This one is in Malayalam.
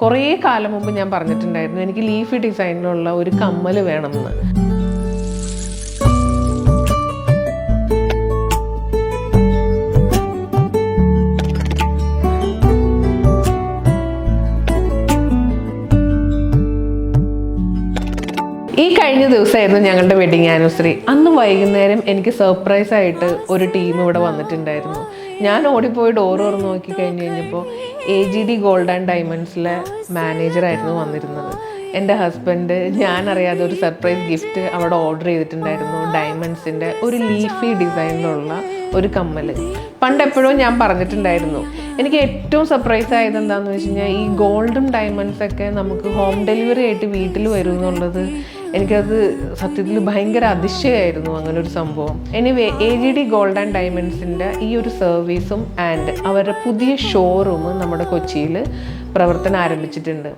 കുറേ കാലം മുമ്പ് ഞാൻ പറഞ്ഞിട്ടുണ്ടായിരുന്നു എനിക്ക് ലീഫി ഡിസൈനിലുള്ള ഒരു കമ്മൽ വേണമെന്ന്. ഈ കഴിഞ്ഞ ദിവസമായിരുന്നു ഞങ്ങളുടെ വെഡിങ് ആനിവേഴ്സറി. അന്ന് വൈകുന്നേരം എനിക്ക് സർപ്രൈസ് ആയിട്ട് ഒരു ടീം ഇവിടെ വന്നിട്ടുണ്ടായിരുന്നു. ഞാൻ ഓടിപ്പോയി ഡോർ തുറന്ന് നോക്കി കഴിഞ്ഞപ്പോൾ AGD ഗോൾഡ് ആൻഡ് ഡയമണ്ട്സിലെ മാനേജറായിരുന്നു വന്നിരുന്നത്. എൻ്റെ ഹസ്ബൻഡ് ഞാനറിയാതെ ഒരു സർപ്രൈസ് ഗിഫ്റ്റ് അവിടെ ഓർഡർ ചെയ്തിട്ടുണ്ടായിരുന്നു. ഡയമണ്ട്സിൻ്റെ ഒരു ലീഫി ഡിസൈനിലുള്ള ഒരു കമ്മൽ. പണ്ടെപ്പോഴും ഞാൻ പറഞ്ഞിട്ടുണ്ടായിരുന്നു എനിക്ക് ഏറ്റവും സർപ്രൈസ് ആയത് എന്താണെന്ന് വെച്ച് കഴിഞ്ഞാൽ ഈ ഗോൾഡും ഡയമണ്ട്സൊക്കെ നമുക്ക് ഹോം ഡെലിവറി ആയിട്ട് വീട്ടിൽ വരും എന്നുള്ളത് എനിക്കത് സത്യത്തിൽ ഭയങ്കര അതിശയമായിരുന്നു അങ്ങനെ ഒരു സംഭവം. എനിവേ AGD ഗോൾഡ് ആൻഡ് ഡയമണ്ട്സിൻ്റെ ഈ ഒരു സർവീസും ആൻഡ് അവരുടെ പുതിയ ഷോറൂം നമ്മുടെ കൊച്ചിയിൽ പ്രവർത്തനം ആരംഭിച്ചിട്ടുണ്ട്.